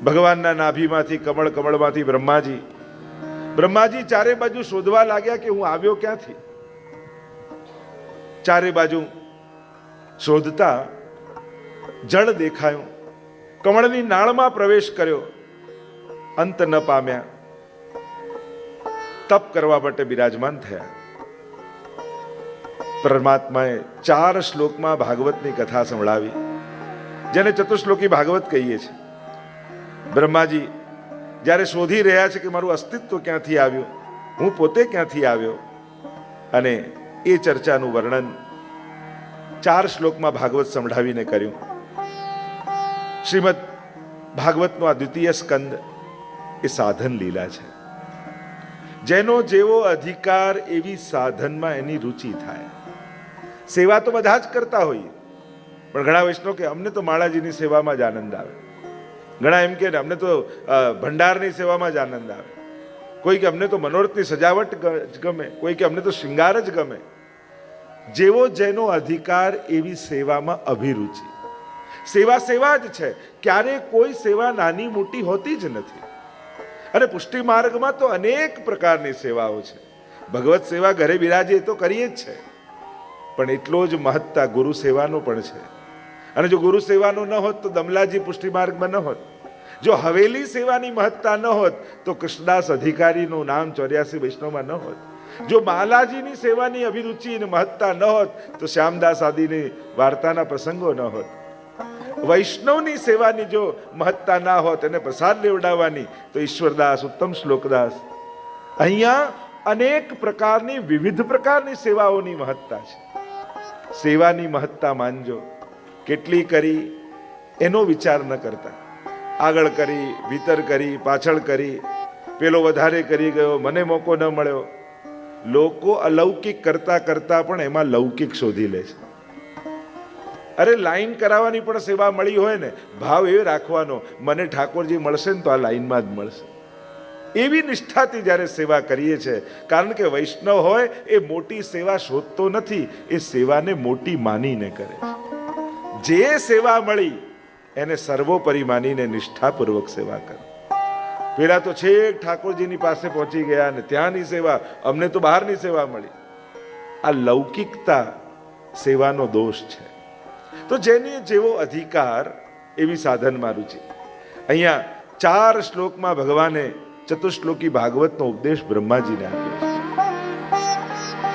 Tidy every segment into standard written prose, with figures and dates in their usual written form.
ભગવાનના નાભીમાંથી કમળ, કમળમાંથી બ્રહ્માજી. બ્રહ્માજી ચારે બાજુ શોધવા લાગ્યા કે હું આવ્યો ક્યાંથી. ચારે બાજુ શોધતા જળ દેખાયું, કમળની નાળમાં પ્રવેશ કર્યો, અંત ન પામ્યા. તપ કરવા માટે બિરાજમાન થયા. પરમાત્માએ 4 શ્લોકમાં ભાગવતની કથા સંભળાવી, જેને ચતુશ્લોકી ભાગવત કહીએ છીએ. બ્રહ્માજી જ્યારે શોધી રહ્યા છે કે મારું અસ્તિત્વ ક્યાંથી આવ્યું, હું પોતે ક્યાંથી આવ્યો, અને એ ચર્ચાનું વર્ણન 4 શ્લોકમાં ભાગવત સંભળાવીને કર્યું. શ્રીમદ ભાગવતનો આ દ્વિતીય સ્કંદ એ સાધન લીલા છે. જેનો જેવો અધિકાર એવી સાધનમાં એની રુચિ થાય. સેવા તો બધા જ કરતા હોઈએ, પણ ઘણા વૈષ્ણવ કે અમને તો માળાજીની સેવામાં જ આનંદ આવે, ઘણા એમ કે અમને તો ભંડારની સેવામાં જ આનંદ આવે, કોઈ કે અમને તો મનોરથની સજાવટ ગમે, કોઈ કે અમને તો શૃંગાર જ ગમે. જેવો જેનો અધિકાર એવી સેવામાં અભિરુચિ. સેવા સેવા જ છે, ક્યારે કોઈ સેવા નાની મોટી હોતી જ નથી. અને પુષ્ટિ માર્ગમાં તો અનેક પ્રકારની સેવાઓ છે. ભગવત સેવા ઘરે બિરાજે તો કરીએ જ છે, પણ એટલો જ મહત્તા ગુરુ સેવાનો પણ છે. અને જો ગુરુ સેવાનો ન હોત તો દમલાજી પુષ્ટિ માર્ગમાં ન હોત. જો હવેલી સેવાની મહત્તા ન હોત તો કૃષ્ણદાસ અધિકારીનું નામ 84 વૈષ્ણવમાં ન હોત. જો બાલાજીની સેવાની અભિરુચિ અને મહત્તા ન હોત તો શ્યામદાસ આદિની વાર્તાના પ્રસંગો ન હોત. વૈષ્ણવની સેવાની જો મહત્તા ના હોત, એને પ્રસાદ લેવડાવવાની, તો ઈશ્વરદાસ, ઉત્તમ શ્લોકદાસ. અહીંયા અનેક પ્રકારની વિવિધ પ્રકારની સેવાઓની મહત્તા છે. સેવાની મહત્તા માનજો. કેટલી કરી એનો વિચાર ન કરતા, આગળ કરી, ભીતર કરી, પાછળ કરી, પેલો વધારે કરી ગયો, મને મોકો ન મળ્યો. લોકો અલૌકિક કરતા કરતા પણ એમાં લૌકિક શોધી લે છે. અરે લાઈન કરાવવાની પણ સેવા મળી હોય ને, ભાવ એ રાખવાનો, મને ઠાકોરજી મળશે ને તો આ લાઈનમાં જ મળશે. એવી નિષ્ઠાથી જ્યારે સેવા કરીએ છીએ, કારણ કે વૈષ્ણવ હોય એ મોટી સેવા શોધતો નથી, એ સેવાને મોટી માનીને કરે છે. જે સેવા મળી એને સર્વોપરી માનીને નિષ્ઠાપૂર્વક સેવા કરે. પેલા તો છેક ઠાકોરજીની પાસે પહોંચી ગયા અને ત્યાંની સેવા, અમને તો બહારની સેવા મળી. આ લૌકિકતા સેવાનો દોષ છે. તો જેની જેવો અધિકાર એવી સાધનમાં રુચિ. અહીંયા 4 શ્લોકમાં ભગવાને ચતુશ્લોકી ભાગવતનો ઉપદેશ બ્રહ્માજીને આપ્યો છે.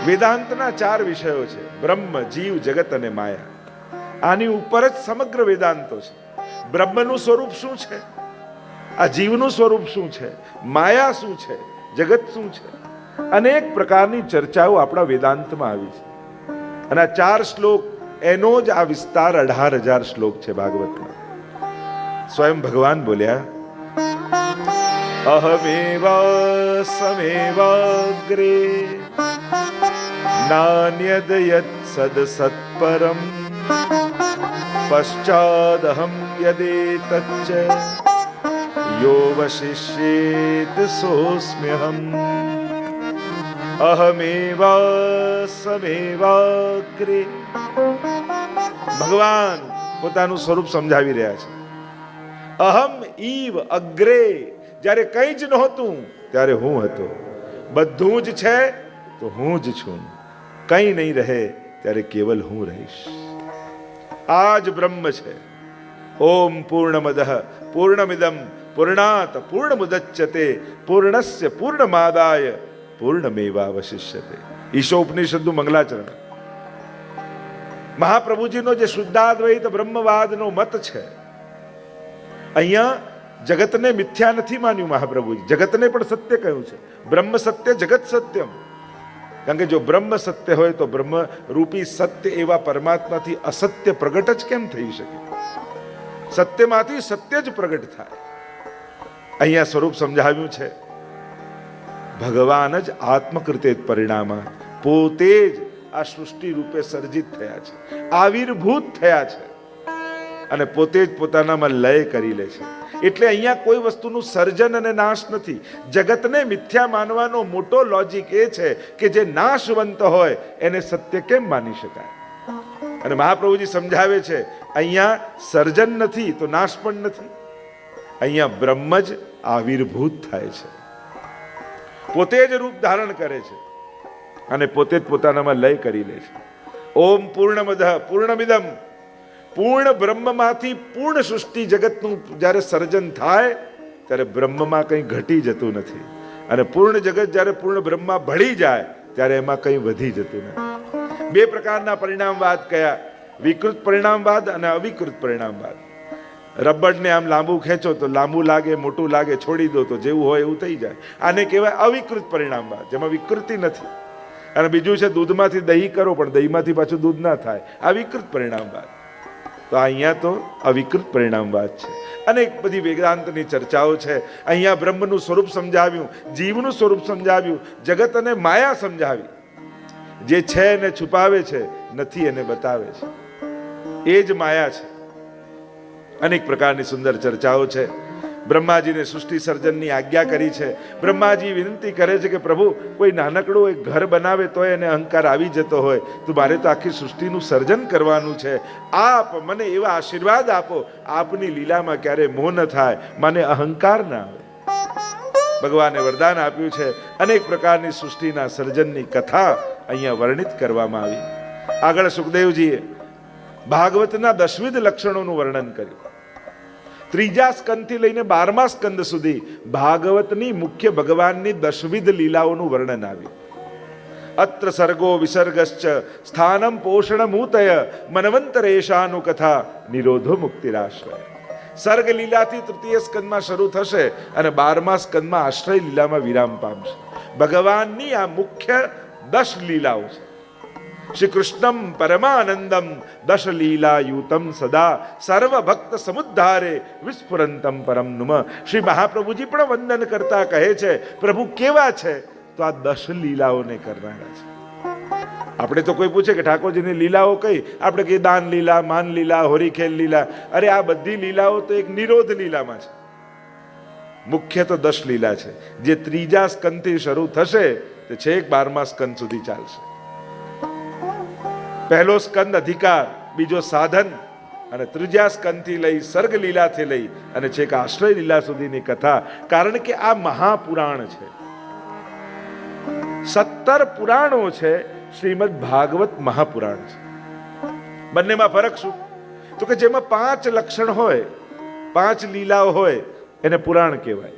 વેદાંતના 4 વિષયો છે: બ્રહ્મ, જીવ, જગત અને માયા. આની ઉપર જ સમગ્ર વેદાંતો છે. બ્રહ્મનું સ્વરૂપ શું છે, આ જીવનું સ્વરૂપ શું છે, માયા શું છે, જગત શું છે, અનેક પ્રકારની ચર્ચાઓ આપણા વેદાંતમાં આવી છે. અને આ 4 શ્લોક એનો જ આ વિસ્તાર 18,000 શ્લોક છે ભાગવતમાં. સ્વયં ભગવાન બોલ્યા, અહમેવા સમેવાગ્રે નાન્યદ યત સદ સત્પરમ પશ્ચાદહમ યદેતચ્ચ યો વશિષ્યેત સોસ્મ્યહમ. અહમેવા સમેવાગ્રે. ભગવાન પોતાનું સ્વરૂપ સમજાવી રહ્યા છે. અહમ ઈવ અગ્રે. જ્યારે કંઈ જ નહોતું ત્યારે હું હતો. બધું જ છે તો હું જ છું. કંઈ નહીં રહે ત્યારે કેવલ હું રહીશ. આ જ બ્રહ્મ છે. ઓમ પૂર્ણમદઃ પૂર્ણમિદં પૂર્ણાત પૂર્ણમુદચ્યતે પૂર્ણસ્ય પૂર્ણમાદાય પૂર્ણમેવાવશિષ્યતે. ઈશોપનિષદનું મંગલાચરણ. મહાપ્રભુજીનો જે શુદ્ધાદ્વૈત બ્રહ્મવાદનો મત છે, અહીંયા જગતને મિથ્યા નથી માન્યું મહાપ્રભુજી, જગતને પણ સત્ય કહ્યું છે. બ્રહ્મ સત્ય, જગત સત્યમ. કારણ કે જો બ્રહ્મ સત્ય હોય તો બ્રહ્મ રૂપી સત્ય એવા પરમાત્માથી અસત્ય પ્રગટ જ કેમ થઈ શકે? સત્યમાંથી સત્ય જ પ્રગટ થાય. અહીંયા સ્વરૂપ સમજાવ્યું છે. ભગવાન જ આત્મકૃતે પરિણામ, પોતે જ આ સૃષ્ટિ રૂપે સર્જિત થયા છે, આવિર્ભૂત થયા છે, અને પોતે જ પોતાનામાં લય કરી લે છે. એટલે અહીંયા કોઈ વસ્તુનું સર્જન અને નાશ નથી. જગતને મિથ્યા માનવાનો મોટો લોજિક એ છે કે જે નાશવંત હોય એને સત્ય કેમ માની શકાય. અને મહાપ્રભુજી સમજાવે છે અહીંયા સર્જન નથી તો નાશ પણ નથી. અહીંયા બ્રહ્મ જ આવિર્ભૂત થાય છે, પોતે જ રૂપ ધારણ કરે છે અને પોતે જ પોતાનામાં લય કરી લે છે. ઓમ પૂર્ણમદ પૂર્ણમિદમ, પૂર્ણ બ્રહ્મમાંથી પૂર્ણ સૃષ્ટિ જગતનું જ્યારે સર્જન થાય ત્યારે બ્રહ્મમાં કંઈ ઘટી જતું નથી, અને પૂર્ણ જગત જ્યારે પૂર્ણ બ્રહ્મમાં ભળી જાય ત્યારે એમાં કંઈ વધી જતું નથી. બે પ્રકારના પરિણામવાદ કયા? વિકૃત પરિણામવાદ અને અવિકૃત પરિણામવાદ. રબરને આમ લાંબુ ખેંચો તો લાંબુ લાગે, મોટું લાગે, છોડી દો તો જેવું હોય એવું થઈ જાય. આને કહેવાય અવિકૃત પરિણામવાદ, જેમાં વિકૃતિ નથી. અને બીજું છે દૂધમાંથી દહીં કરો પણ દહીંમાંથી પાછું દૂધ ના થાય, આ વિકૃત પરિણામવાદ. તો અહીંયા તો અવિકૃત પરિણામવાદ છે. અનેક બધી વેદાંતની ચર્ચાઓ છે. અહીંયા બ્રહ્મનું સ્વરૂપ સમજાવ્યું, જીવનું સ્વરૂપ સમજાવ્યું, જગત અને માયા સમજાવી. જે છે એને છુપાવે છે, નથી એને બતાવે છે, એ જ માયા છે. અનેક પ્રકારની સુંદર ચર્ચાઓ છે. બ્રહ્માજીને સૃષ્ટિ સર્જનની આજ્ઞા કરી છે. બ્રહ્માજી વિનંતી કરે છે કે પ્રભુ, કોઈ નાનકડું એક ઘર બનાવે તો એને અહંકાર આવી જતો હોય, તો મારે તો આખી સૃષ્ટિનું સર્જન કરવાનું છે. આપ મને એવા આશીર્વાદ આપો, આપની લીલામાં ક્યારે મોહ ન થાય, મને અહંકાર ના આવે. ભગવાને વરદાન આપ્યું છે. અનેક પ્રકારની સૃષ્ટિના સર્જનની કથા અહીંયા વર્ણિત કરવામાં આવી. આગળ સુખદેવજીએ ભાગવતના દશવિધ લક્ષણોનું વર્ણન કર્યું. ત્રીજા સ્કંદથી લઈને 12મા સ્કંદ સુધી ભાગવતની મુખ્ય ભગવાનની દશવિધ લીલાઓનું વર્ણન આવ્યું. અત્ર સર્ગો વિસર્ગશ્ચ સ્થાનમ પોષણમૂતય મનવંતરેશાનું કથા નિરોધો મુક્તિરાશ્રય. સર્ગ લીલાથી તૃતીય સ્કંદમાં શરૂ થશે અને 12મા સ્કંદમાં આશ્રય લીલામાં વિરામ પામશે. ભગવાનની આ મુખ્ય 10 લીલાઓ છે. શ્રી કૃષ્ણમ પરમાનંદમ દશ લીલા યુતમ સદા સર્વ ભક્ત સમુદ્ધારે વિસ્ફુરંતમ પરમ નુમ. શ્રી મહાપ્રભુજી પણ વંદન કરતા કહે છે, પ્રભુ કેવા છે? તો આ 10 લીલાઓને કરનારા છે. આપણે તો કોઈ પૂછે કે ઠાકોરજીની લીલાઓ કઈ, આપણે કહીએ દાન લીલા, માન લીલા, હોરીખેલ લીલા. અરે આ બધી લીલાઓ તો એક નિરોધ લીલામાં છે. મુખ્ય તો 10 લીલા છે, જે ત્રીજા સ્કંદથી શરૂ થશે તે છેક 12મા સ્કંદ સુધી ચાલશે. પહેલો સ્કંદ અધિકાર, બીજો સાધન, અને ત્રીજા સ્કંદથી લઈ સર્ગ લીલાથી લઈ અને છેક આશ્રય લીલા સુધીની કથા. કારણ કે આ મહાપુરાણ છે. 17 પુરાણો છે, શ્રીમદ ભાગવત મહાપુરાણ છે. બંનેમાં ફરક શું? તો કે જેમાં 5 લક્ષણ હોય, 5 લીલાઓ હોય એને પુરાણ કહેવાય,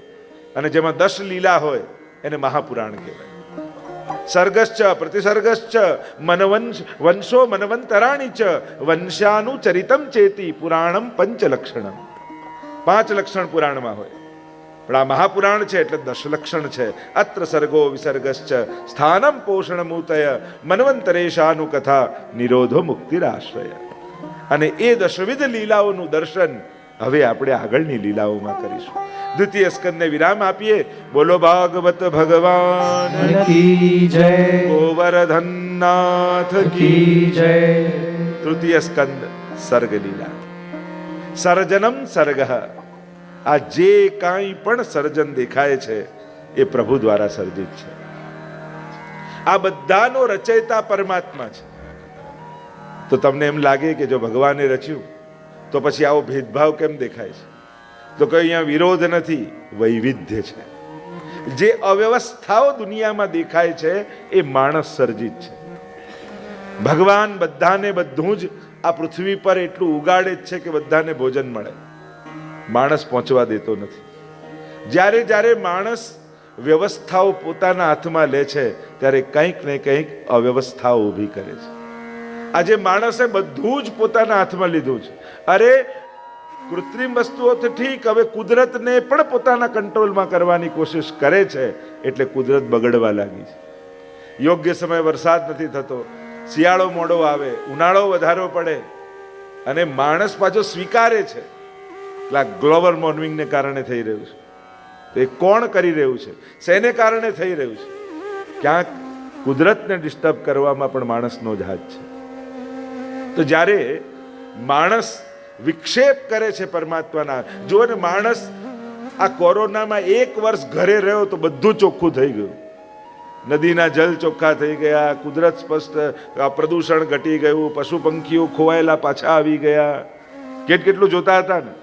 અને જેમાં 10 લીલા હોય એને મહાપુરાણ કહેવાય. સર્ગશ્ચ પ્રતિસર્ગશ્ચ વંશો મનવંતરાણી ચ વંશાનુચરિતમ ચેતી પુરાણમ 5 લક્ષણમ. 5 લક્ષણ પુરાણમાં હોય, પણ આ મહાપુરાણ છે એટલે 10 લક્ષણ છે. અત્ર સર્ગો વિસર્ગશ્ચ સ્થાનમ પોષણમૂતય મનવંતરેશાનું કથા નિરોધો મુક્તિરાશ્રય. અને એ દશવિધ લીલાઓનું દર્શન હવે આપણે આગળની લીલાઓમાં કરીશું. દ્વિતીય સ્કંદને વિરામ આપીએ. બોલો ભાગવત ભગવાન કી જય, ગોવર્ધનનાથ કી જય. તૃતીય સ્કંદ સર્ગ લીલા. સર્જનમ સર્ગ. આ જે કાંઈ પણ સર્જન દેખાય છે એ પ્રભુ દ્વારા સર્જિત છે. આ બધાનો રચયિતા પરમાત્મા છે. તો તમને એમ લાગે કે જો ભગવાને રચ્યું તો પછી આવો ભેદભાવ કેમ દેખાય છે? તો કઈ અહીંયા વિરોધ નથી, વૈવિધ્ય છે. જે અવ્યવસ્થાઓ દુનિયામાં દેખાય છે એ માણસ સર્જિત છે. ભગવાન બધાને બધું જ આ પૃથ્વી પર એટલું ઉગાડે જ છે કે બધાને ભોજન મળે. માણસ પહોંચવા દેતો નથી. જ્યારે જ્યારે માણસ વ્યવસ્થાઓ પોતાના હાથમાં લે છે ત્યારે કંઈક ને કંઈક અવ્યવસ્થાઓ ઊભી કરે છે. આજે માણસે બધું જ પોતાના હાથમાં લીધું છે. અરે કૃત્રિમ વસ્તુઓ તો ઠીક, હવે કુદરતને પણ પોતાના કંટ્રોલમાં કરવાની કોશિશ કરે છે, એટલે કુદરત બગડવા લાગી છે. યોગ્ય સમય વરસાદ નથી થતો, શિયાળો મોડો આવે, ઉનાળો વધારો પડે, અને માણસ પાછો સ્વીકારે છે એટલે ગ્લોબલ વોર્મિંગને કારણે થઈ રહ્યું છે. તો એ કોણ કરી રહ્યું છે? શેને કારણે થઈ રહ્યું છે? ક્યાંક કુદરતને ડિસ્ટર્બ કરવામાં પણ માણસનો જ હાથ છે. તો જ્યારે માણસ વિક્ષેપ કરે છે પરમાત્માના, જો ને માણસ આ કોરોનામાં 1 વર્ષ ઘરે રહ્યો તો બધું ચોખ્ખું થઈ ગયું. નદીના જલ ચોખ્ખા થઈ ગયા, કુદરત સ્પષ્ટ, પ્રદૂષણ ઘટી ગયું, પશુ પંખીઓ ખોવાયેલા પાછા આવી ગયા. કેટલું જોતા હતા ને.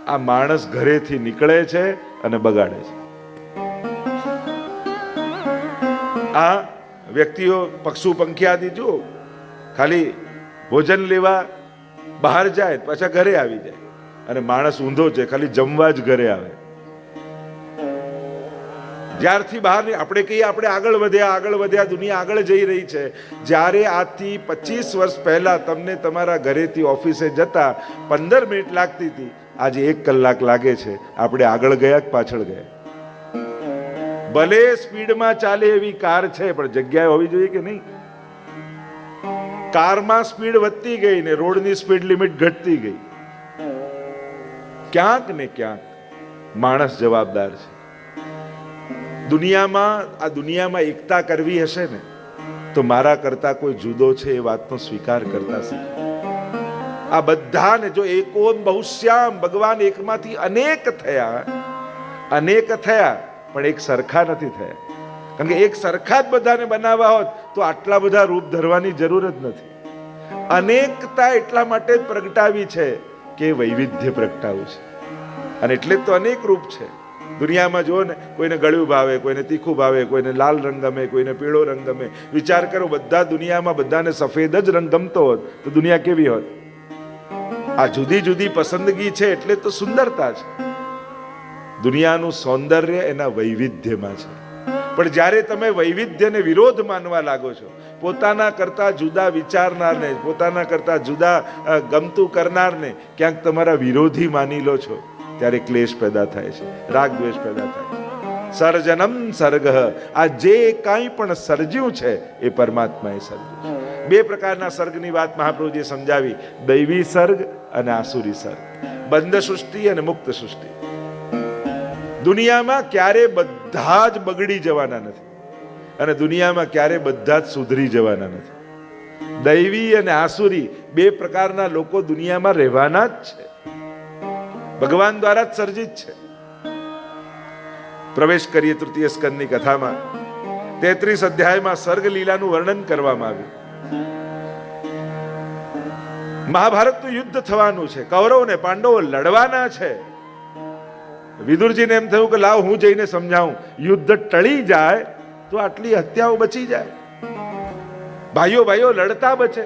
આ માણસ ઘરેથી નીકળે છે અને બગાડે છે. આ વ્યક્તિઓ પક્ષુ પંખિયાદી જુઓ, ખાલી ભોજન લેવા બહાર જાય પાછા ઘરે આવી જાય, અને માણસ ઊંધો છે, ખાલી જમવા જ ઘરે આવે. જ્યારથી બહાર આપણે કહીએ આપણે આગળ વધ્યા, દુનિયા આગળ જઈ રહી છે. જ્યારે આજથી 25 વર્ષ પહેલા તમને તમારા ઘરેથી ઓફિસે જતા 15 મિનિટ લાગતી હતી, આજે 1 કલાક લાગે છે. આપણે આગળ ગયા કે પાછળ ગયા? ભલે સ્પીડમાં ચાલે એવી કાર છે, પણ જગ્યાએ હોવી જોઈએ કે નહીં? કારમાં સ્પીડ વધતી ગઈ ને રોડની સ્પીડ લિમિટ ઘટતી ગઈ. ક્યાંક ને ક્યાંક માણસ જવાબદાર છે. દુનિયામાં એકતા કરવી હશે ને તો મારા કરતા કોઈ જુદો છે એ વાતનો સ્વીકાર કરતા શીખો. આ બધાને જો એકોમ બહુશ્યામ, ભગવાન એકમાંથી અનેક થયા, પણ એક સરખા નથી થયા. કારણ કે એક સરખા જ બધાને બનાવવા હોત તો આટલા બધા રૂપ ધરવાની જરૂર જ નથી. અનેકતા એટલા માટે જ પ્રગટાવી છે કે વૈવિધ્ય પ્રગટાવું છે, અને એટલે જ તો અનેક રૂપ છે. દુનિયામાં જુઓ ને, કોઈને ગળ્યું ભાવે, કોઈને તીખું ભાવે, કોઈને લાલ રંગ ગમે, કોઈને પીળો રંગ ગમે. વિચાર કરો, દુનિયામાં બધાને સફેદ જ રંગ ગમતો હોત તો દુનિયા કેવી હોત? આ જુદી જુદી પસંદગી છે એટલે તો સુંદરતા છે. દુનિયાનું સૌંદર્ય એના વૈવિધ્યમાં છે. પણ જ્યારે તમે વૈવિધ્યને વિરોધ માનવા લાગો છો, પોતાના કરતા જુદા વિચારનારને, પોતાના કરતા જુદા ગમતું કરનારને ક્યાંક તમારા વિરોધી માની લો છો, ત્યારે ક્લેશ પેદા થાય છે, રાગ દ્વેષ પેદા થાય છે. સર્જનમ સર્ગ, આ જે કાંઈ પણ સર્જ્યું છે એ પરમાત્માએ સર્જ્યું છે. 2 પ્રકારના સર્ગની વાત મહાપ્રભુજીએ સમજાવી, દૈવી સર્ગ અને આસુરી સર્ગ, બંધ સૃષ્ટિ અને મુક્ત સૃષ્ટિ. દુનિયામાં ક્યારે બધા જ બગડી જવાના નથી, અને દુનિયામાં ક્યારે બધા જ સુધરી જવાના નથી. દૈવી અને આસુરી 2 પ્રકારના લોકો દુનિયામાં રહેવાના જ છે, ભગવાન દ્વારા જ સર્જિત છે. પ્રવેશ કરીએ તૃતીય સ્કંદની કથામાં. 33 અધ્યાયમાં સર્ગ લીલાનું વર્ણન કરવામાં આવ્યું. મહાભારતનું યુદ્ધ થવાનું છે, કૌરવ ને પાંડવો લડવાના છે. વિદુરજીને એમ થયું કે લાવ હું જઈને સમજાવું, યુદ્ધ ટળી જાય તો આટલી હત્યાઓ બચી જાય, ભાઈઓ લડતા બચે.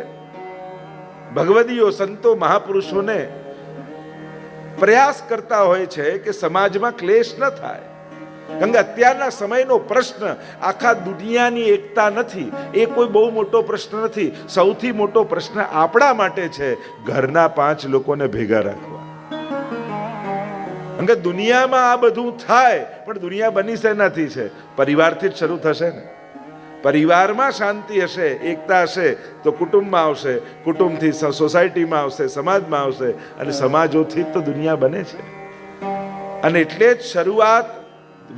ભગવદીઓ, સંતો, મહાપુરુષોને પ્રયાસ કરતા હોય છે કે સમાજમાં ક્લેશ ન થાય. કારણ કે અત્યારના સમયનો પ્રશ્ન આખા દુનિયાની એકતા નથી, એ કોઈ બહુ મોટો પ્રશ્ન નથી. સૌથી મોટો પ્રશ્ન આપણા માટે છે, ઘરના 5 લોકોને ભેગા રાખવા. કારણ કે દુનિયામાં આ બધું થાય, પણ દુનિયા બની શેનાથી છે? પરિવારથી જ શરૂ થશે ને. પરિવારમાં શાંતિ હશે, એકતા હશે તો કુટુંબમાં આવશે, કુટુંબથી સોસાયટીમાં આવશે, સમાજમાં આવશે, અને સમાજોથી તો દુનિયા બને છે. અને એટલે જ શરૂઆત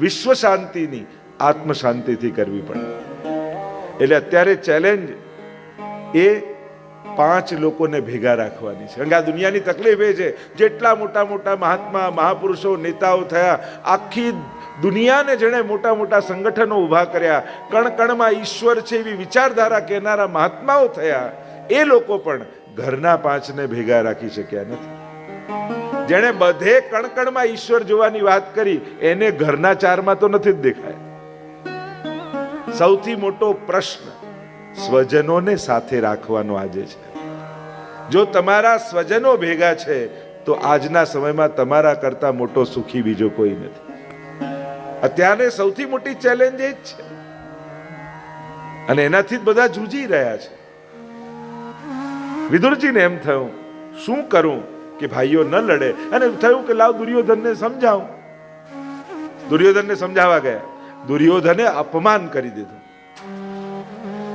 વિશ્વ શાંતિની આત્મ શાંતિથી કરવી પડે. એટલે અત્યારે ચેલેન્જ એ 5 લોકોને ભેગા રાખવાની છે. કારણ કે આ દુનિયાની તકલીફ એ છે, જેટલા મોટા મોટા મહાત્મા, મહાપુરુષો, નેતાઓ થયા, આખી દુનિયાને જેણે મોટા મોટા સંગઠનો ઊભા કર્યા, કણ કણમાં ઈશ્વર છે એવી વિચારધારા કહેનારા મહાત્માઓ થયા, એ લોકો પણ ઘરના 5ને ભેગા રાખી શક્યા નથી. જેણે બધે કણકણમાં ઈશ્વર જોવાની વાત કરી, એને ઘરના 4માં તો નથી જ દેખાય. સૌથી મોટો પ્રશ્ન સ્વજનોને સાથે રાખવાનો આજે છે. જો તમારા સ્વજનો ભેગા છે તો આજના સમયમાં તમારા કરતા મોટો સુખી બીજો કોઈ નથી. અત્યારે સૌથી મોટી ચેલેન્જ એ જ છે, અને એનાથી જ બધા જૂજી રહ્યા છે. વિદુરજીને એમ થયું શું કરું કે ભાઈઓ ન લડે, અને થયું કે લાવ દુર્યોધનને સમજાવું. દુર્યોધનને સમજાવવા ગયા, દુર્યોધને અપમાન કરી દીધું,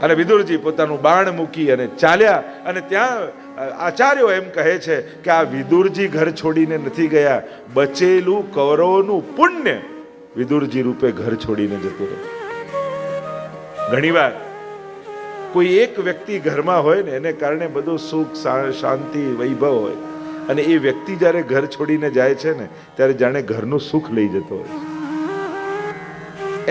અને વિદુરજી પોતાનું બાણ મૂકી અને ચાલ્યા. અને ત્યાં આચાર્યો એમ કહે છે કે આ વિદુરજી ઘર છોડીને નથી ગયા, બચેલું કૌરવોનું પુણ્ય વિદુરજી રૂપે ઘર છોડીને જતું રહ્યું. ઘણીવાર કોઈ એક વ્યક્તિ ઘરમાં હોય ને, એને કારણે બધું સુખ, શાંતિ, વૈભવ હોય, અને એ વ્યક્તિ જ્યારે ઘર છોડીને જાય છે ને, ત્યારે જાણે ઘરનું સુખ લઈ જતો હોય છે.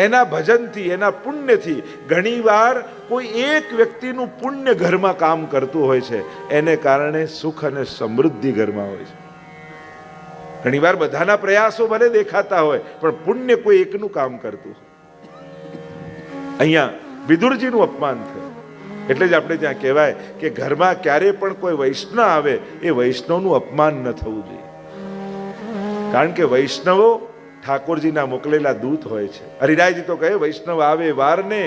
એના ભજનથી, એના પુણ્યથી ઘણીવાર કોઈ એક વ્યક્તિનું પુણ્ય ઘરમાં કામ કરતું હોય છે, એને કારણે સુખ અને સમૃદ્ધિ ઘરમાં હોય છે. ઘણીવાર બધાના પ્રયાસો ભલે દેખાતા હોય, પણ પુણ્ય કોઈ એકનું કામ કરતું હોય. અહીંયા વિદુરજીનું અપમાન થયું. એટલે જ આપણે ત્યાં કહેવાય કે ઘરમાં ક્યારે પણ કોઈ વૈષ્ણવ આવે એ વૈષ્ણવનું અપમાન ન થવું જોઈએ. કારણ કે વૈષ્ણવો ઠાકોરજીના મોકલેલા દૂત હોય છે. હરિરાયજી તો કહે, વૈષ્ણવ આવે વારને,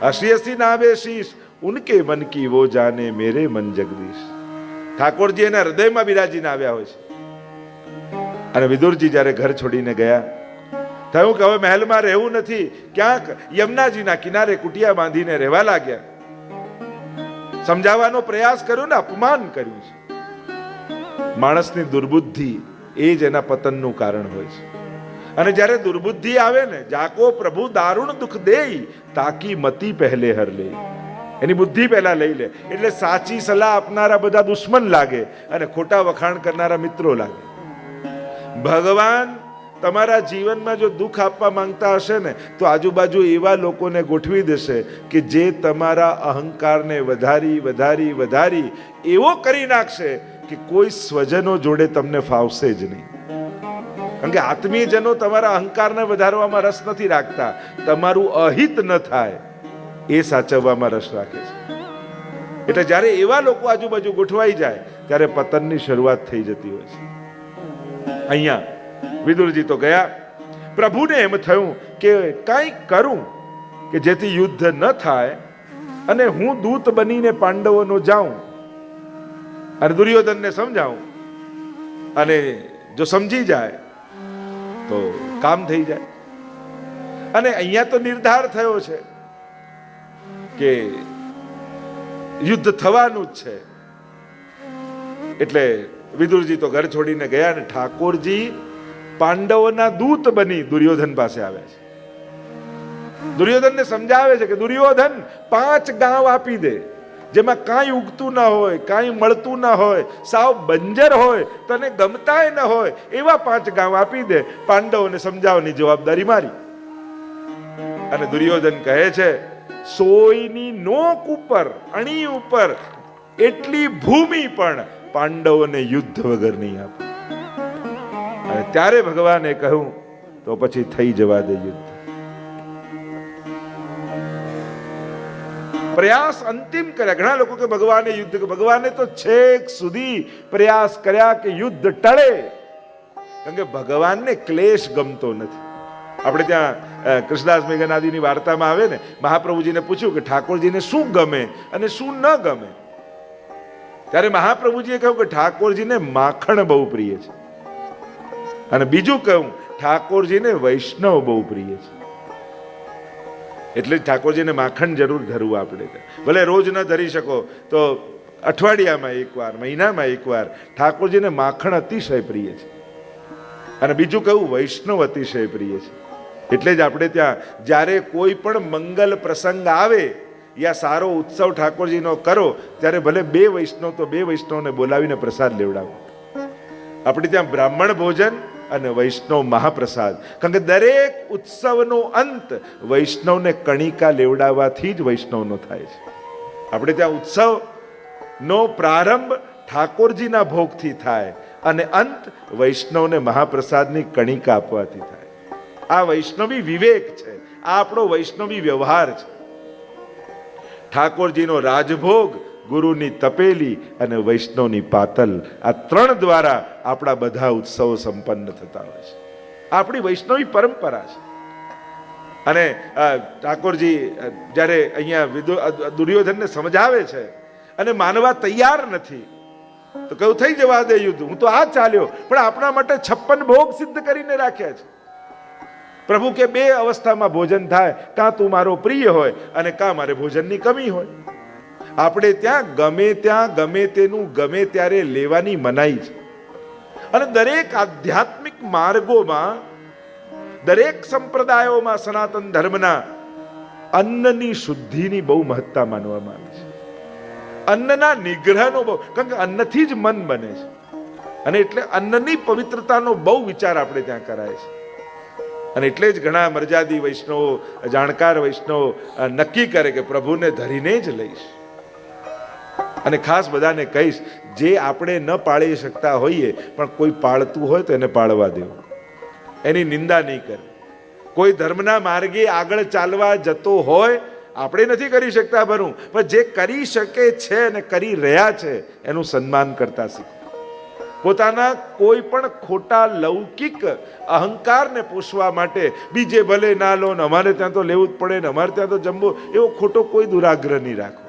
હસી હસી ના આવે શીશ, ઉનકે મન કી વો જાને મેરે મન જગદીશ. ઠાકોરજી એના હૃદયમાં બિરાજીને આવ્યા હોય છે. અને વિદુરજી જ્યારે ઘર છોડીને ગયા, થયું કે હવે મહેલમાં રહેવું નથી, ક્યાંક યમુનાજીના કિનારે કુટિયા બાંધીને રહેવા લાગ્યા. સમજાવવાનો પ્રયાસ કર્યો ને અપમાન કર્યું છે. માણસની દુર્બુદ્ધિ એ જ એના પતનનું કારણ હોય છે. અને જ્યારે દુર્બુદ્ધિ આવે ને, જાકો પ્રભુ દારૂણ દુઃખ દેઈ, તાકી મતી પહેલે હર લે. એની બુદ્ધિ પહેલા લઈ લે, એટલે સાચી સલાહ આપનારા બધા દુશ્મન લાગે અને ખોટા વખાણ કરનારા મિત્રો લાગે. ભગવાન તમારા જીવનમાં જો દુઃખ આપવા માંગતા હશે ને, તો આજુબાજુ એવા લોકોને ગોઠવી દેશે કે જે તમારા અહંકારને વધારી વધારી વધારી એવો કરી નાખશે કે કોઈ સ્વજનો જોડે તમને ફાવશે જ નહીં. કારણ કે આત્મીયજનો તમારા અહંકારને વધારવામાં રસ નથી રાખતા, તમારું અહિત ન થાય એ સાચવવામાં રસ રાખે છે. એટલે જ્યારે એવા લોકો આજુબાજુ ગોઠવાઈ જાય ત્યારે પતનની શરૂઆત થઈ જતી હોય છે. અહીંયા વિદુરજી તો ગયા. પ્રભુને એમ થયું કે કંઈક કરું કે જેથી યુદ્ધ ન થાય અને હું દૂત બનીને પાંડવોનો જાઉં અને દુર્યોધનને સમજાવું, અને જો સમજી જાય તો કામ થઈ જાય. અને અહીંયા તો નિર્ધાર થયો છે કે યુદ્ધ થવાનું જ છે. એટલે વિદુરજી તો ઘર છોડીને ગયા અને ઠાકોરજી પાંડવોના દૂત બની દુર્યોધન પાસે આવ્યા છે. દુર્યોધનને સમજાવે છે કે દુર્યોધન 5 ગાંવ આપી દે, જેમાં કાંઈ ઉગતું ના હોય, કાંઈ મળતું ના હોય, સાવ બંજર હોય, તને ગમતાય ન હોય એવા 5 ગાંવ આપી દે. પાંડવોને સમજાવવાની જવાબદારી મારી. અને દુર્યોધન કહે છે, સોયની નોક ઉપર, અણી ઉપર એટલી ભૂમિ પણ પાંડવોને યુદ્ધ વગર નહીં આપે. અને ત્યારે ભગવાને કહ્યું, તો પછી થઈ જવા દે યુદ્ધ. પ્રયાસ અંતિમ કર્યા. ઘણા લોકો કે ભગવાને યુદ્ધ, ભગવાને તો છેક સુધી પ્રયાસ કર્યા કે યુદ્ધ ટળે. કારણ કે ભગવાનને ક્લેશ ગમતો નથી. આપણે ત્યાં કૃષ્ણદાસ મેઘનાદીની વાર્તામાં આવે ને, મહાપ્રભુજીને પૂછ્યું કે ઠાકોરજીને શું ગમે અને શું ન ગમે. ત્યારે મહાપ્રભુજીએ કહ્યું કે ઠાકોરજીને માખણ બહુ પ્રિય છે, અને બીજું કહ્યું ઠાકોરજીને વૈષ્ણવ બહુ પ્રિય છે. એટલે ઠાકોરજીને માખણ જરૂર ધરવું આપણે. ભલે રોજ ન ધરી શકો તો અઠવાડિયામાં એકવાર, મહિનામાં એકવાર ઠાકોરજીને માખણ અતિશય પ્રિય છે. અને બીજું કહ્યું વૈષ્ણવ અતિશય પ્રિય છે. એટલે જ આપણે ત્યાં જ્યારે કોઈ પણ મંગલ પ્રસંગ આવે યા સારો ઉત્સવ ઠાકોરજીનો કરો, ત્યારે ભલે 2 વૈષ્ણવ તો 2 વૈષ્ણવને બોલાવીને પ્રસાદ લેવડાવો. આપણે ત્યાં બ્રાહ્મણ ભોજન અને વૈષ્ણવ મહાપ્રસાદ. કારણ કે દરેક ઉત્સવનો અંત વૈષ્ણવને કણિકા લેવડાવવાથી જ વૈષ્ણવનો થાય છે. આપણે ત્યાં ઉત્સવનો પ્રારંભ ઠાકોરજીના ભોગથી થાય અને અંત વૈષ્ણવને મહાપ્રસાદની કણિકા આપવાથી થાય. આ વૈષ્ણવી વિવેક છે, આ આપણો વૈષ્ણવી વ્યવહાર છે. ઠાકોરજીનો રાજભોગ, ગુરુની તપેલી અને વૈષ્ણવની પાતલ, આ 3 દ્વારા આપણા બધા ઉત્સવો સંપન્ન થતા હોય છે. આપણી વૈષ્ણવી પરંપરા છે. અને ઠાકોરજી જ્યારે અહીંયા દુર્યોધનને સમજાવે છે અને માનવા તૈયાર નથી, તો કહ્યું થઈ જવા દે યુદ્ધ, હું તો આ ચાલ્યો, પણ આપણા માટે 56 ભોગ સિદ્ધ કરીને રાખ્યા છે. પ્રભુ કે 2 અવસ્થામાં ભોજન થાય, કાં તું મારો પ્રિય હોય અને કાં મારે ભોજનની કમી હોય. આપણે ત્યાં ગમે તેનું ગમે ત્યારે લેવાની મનાઈ છે. અને દરેક આધ્યાત્મિક માર્ગોમાં, દરેક સંપ્રદાયોમાં સનાતન ધર્મના અન્નની શુદ્ધિની બહુ મહત્તા માનવામાં આવે છે. અન્નના નિગ્રહનો બહુ, કારણ કે અન્નથી જ મન બને છે. અને એટલે અન્નની પવિત્રતાનો બહુ વિચાર આપણે ત્યાં કરાય છે. અને એટલે જ ઘણા મર્યાદી વૈષ્ણવો, જાણકાર વૈષ્ણવો નક્કી કરે કે પ્રભુને ધરીને જ લઈશ. અને ખાસ બધાને કહીશ, જે આપણે ન પાળી શકતા હોઈએ પણ કોઈ પાળતું હોય તો એને પાળવા દેવું, એની નિંદા નહીં કરવી. કોઈ ધર્મના માર્ગે આગળ ચાલવા જતો હોય, આપણે નથી કરી શકતા ભરું, પણ જે કરી શકે છે અને કરી રહ્યા છે એનું સન્માન કરતા શીખો. પોતાના કોઈ પણ ખોટા લૌકિક અહંકારને પોષવા માટે બીજે ભલે ના લો ને અમારે ત્યાં તો લેવું જ પડે ને અમારે ત્યાં તો જમવું, એવો ખોટો કોઈ દુરાગ્રહ નહીં રાખો.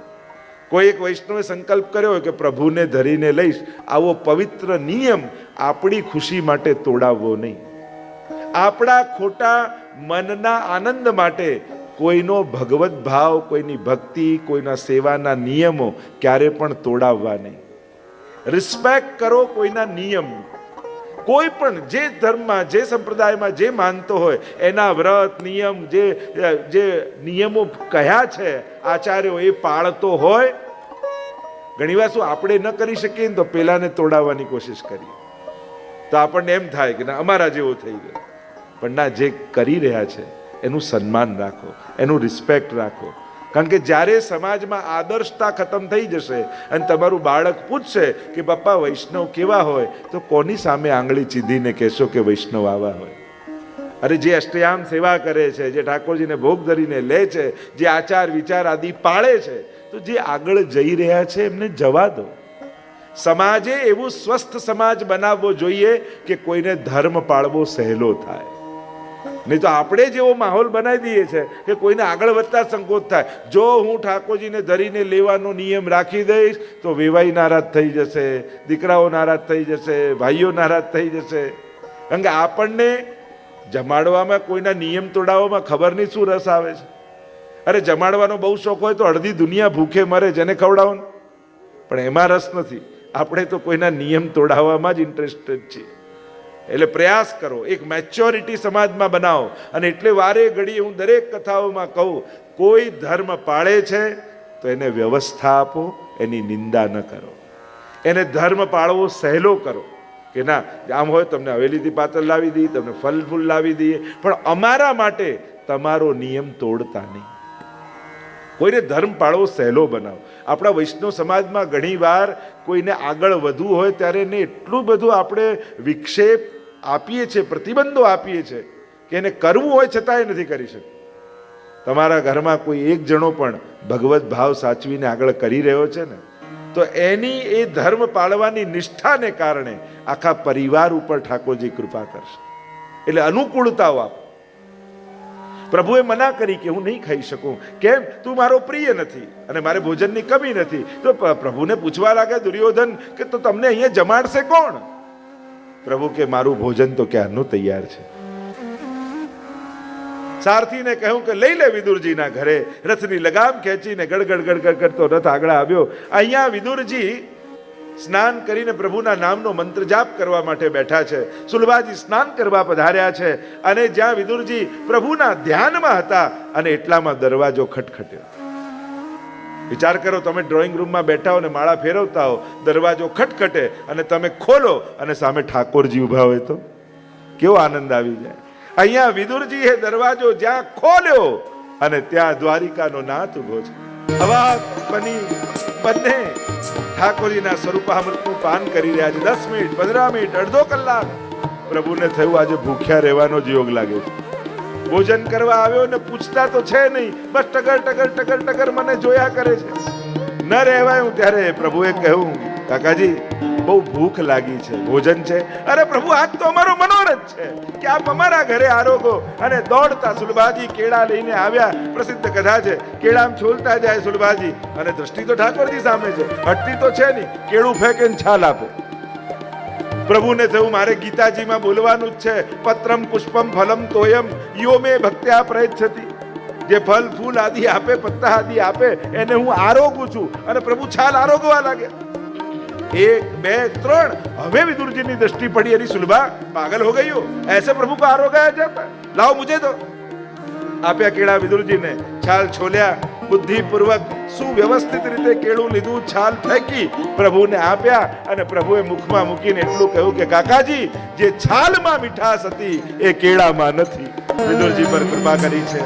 કોઈ એક વૈષ્ણવે સંકલ્પ કર્યો હોય કે પ્રભુને ધરીને લઈશ, આવો પવિત્ર નિયમ આપણી ખુશી માટે તોડાવવો નહીં. આપણા ખોટા મનના આનંદ માટે કોઈનો ભગવત ભાવ, કોઈની ભક્તિ, કોઈના સેવાના નિયમો ક્યારે પણ તોડાવવા નહીં. રિસ્પેક્ટ કરો કોઈના નિયમ. કોઈ પણ જે ધર્મમાં, જે સંપ્રદાયમાં જે માનતો હોય એના વ્રત નિયમ, જે નિયમો કયા છે આચાર્યો, એ પાળતો હોય. ઘણીવાર શું આપણે ન કરી શકીએ ને તો પેલાને તોડાવવાની કોશિશ કરીએ, તો આપણને એમ થાય કે ના અમારા જેવો થઈ ગયો. પણ ના, જે કરી રહ્યા છે એનું સન્માન રાખો, એનું રિસ્પેક્ટ રાખો. કારણ કે જ્યારે સમાજમાં આદર્શતા ખતમ થઈ જશે અને તમારું બાળક પૂછશે કે પપ્પા વૈષ્ણવ કેવા હોય, તો કોની સામે આંગળી ચીધીને કહેશો કે વૈષ્ણવ આવા હોય? અરે જે અષ્ટયામ સેવા કરે છે, જે ઠાકોરજીને ભોગ ધરીને લે છે, જે આચાર વિચાર આદિ પાળે છે, તો જે આગળ જઈ રહ્યા છે એમને જવા દો. સમાજે એવું સ્વસ્થ સમાજ બનાવવો જોઈએ કે કોઈને ધર્મ પાળવો સહેલો થાય. નહીં તો આપણે જેવો માહોલ બનાવી દઈએ છે કે કોઈને આગળ વધતા સંકોચ થાય. જો હું ઠાકોરજીને ધરીને લેવાનો નિયમ રાખી દઈશ તો વેવાઈ નારાજ થઈ જશે, દીકરાઓ નારાજ થઈ જશે, ભાઈઓ નારાજ થઈ જશે. કારણ કે આપણને જમાડવામાં, કોઈના નિયમ તોડાવવામાં ખબર નહીં શું રસ આવે છે. અરે જમાડવાનો બહુ શોખ હોય તો અડધી દુનિયા ભૂખે મરે, જેને ખવડાવો, પણ એમાં રસ નથી. આપણે તો કોઈના નિયમ તોડાવવામાં જ ઇન્ટરેસ્ટેડ છીએ. એટલે પ્રયાસ કરો, એક મેચ્યોરિટી સમાજમાં બનાવો. અને એટલે વારે ઘડીએ હું દરેક કથાઓમાં કહું, કોઈ ધર્મ પાળે છે તો એને વ્યવસ્થા આપો, એની નિંદા ન કરો. એને ધર્મ પાળવો સહેલો કરો કે ના, આમ હોય તમને હવેલીથી પાતળ લાવી દઈએ, તમને ફલ ફૂલ લાવી દઈએ, પણ અમારા માટે તમારો નિયમ તોડતા નહીં. કોઈને ધર્મ પાળવો સહેલો બનાવો. આપણા વૈષ્ણવ સમાજમાં ઘણી વાર કોઈને આગળ વધવું હોય ત્યારે એને એટલું બધું આપણે વિક્ષેપ આપીએ છીએ, પ્રતિબંધો આપીએ છીએ કે એને કરવું હોય છતાંય નથી કરી શકતું. તમારા ઘરમાં કોઈ એક જણો પણ ભગવત ભાવ સાચવીને આગળ કરી રહ્યો છે ને, તો એની એ ધર્મ પાળવાની નિષ્ઠાને કારણે આખા પરિવાર ઉપર ઠાકોરજી કૃપા કરશે. એટલે અનુકૂળતાઓ આપો. પ્રભુએ મના કરી કે હું નહીં ખાઈ શકું. કેમ? તું મારો પ્રિય નથી અને મારે ભોજનની કમી નથી. તો પ્રભુને પૂછવા લાગે દુર્યોધન કે તો તમને અહીંયા જમાડશે કોણ? પ્રભુ કે મારું ભોજન તો ક્યારનું તૈયાર છે. સારથીને કહ્યું કે લઈ લે વિદુરજીના ઘરે. રથની લગામ ખેંચીને ગડગડ ગડગડ કરતો રથ આગળ આવ્યો. અહીંયા વિદુરજી સ્નાન કરીને પ્રભુના નામનો મંત્ર જાપ કરવા માટે બેઠા છે. સુલભાજી સ્નાન કરવા પધાર્યા છે અને જ્યાં વિદુરજી પ્રભુના ધ્યાનમાં હતા અને એટલામાં દરવાજો ખટખટ્યો. વિચાર કરો, તમે ડ્રોઈંગ રૂમમાં બેઠા હો ને માળા ફેરવતા હો, દરવાજો ખટખટે અને તમે ખોલો અને સામે ઠાકોરજી ઉભા હોય તો કેવો આનંદ આવી જાય. અહીંયા વિદુરજીએ દરવાજો જ્યાં ખોલ્યો અને ત્યાં દ્વારિકાનો નાથ ઉભો છે. અવાક બની બંને ઠાકોરજીના સ્વરૂપામૃતનું પાન કરી રહ્યા છે. 10 મિનિટ, 15 મિનિટ, અડધો કલાક. પ્રભુને થયું આજે ભૂખ્યા રહેવાનો જ યોગ લાગે છે. ભોજન કરવા આવ્યો ને પૂછતા તો છે નહીં, બસ ટગર ટગર ટગર ટગર મને જોયા કરે છે. ન રહેવાયું ત્યારે પ્રભુએ કહ્યું, કાકાજી બહુ ભૂખ લાગી છે, ભોજન છે? અરે પ્રભુ, આજ તો અમારો મનોરથ છે કે આપ અમારા ઘરે આરોગો. અને દોડતા સુલભાજી કેળા લઈને આવ્યા. પ્રસિદ્ધ કથા છે, કેળામ છોલતા જાય સુલભાજી અને દ્રષ્ટિ તો ઠાકોરજી સામે છે, હટતી તો છે નહીં. કેળું ફેંકે ને છાલ આપે. પ્રભુને થયું મારે ગીતાજીમાં બોલવાનું જ છે, પત્રમ પુષ્પમ ફલમ તોયમ યો મે ભક્ત્યા પ્રયચ્છતિ. જે ફલ ફૂલ આદિ આપે, પત્તા આદિ આપે, એને હું આરોગું છું. અને પ્રભુ છાલ આરોગવા લાગે. 1 2 3 હવે વિદુરજીની दृष्टि पड़ी. अरे सुलभा पागल हो गई हो, ऐसे प्रभु को आरोगाया जाता? लाओ मुझे दो. આપ્યા કેળા વિદુરજીને, છાલ છોલ્યા, બુદ્ધિપૂર્વક સુવ્યવસ્થિત રીતે કેળું લીધું, છાલ ફેંકી પ્રભુને આપ્યા અને પ્રભુએ મુખમાં મૂકીને એટલું કહ્યું કે કાકાજી, જે છાલમાં મીઠાશ હતી એ કેળામાં નથી. વિદુરજી પર કૃપા કરી છે.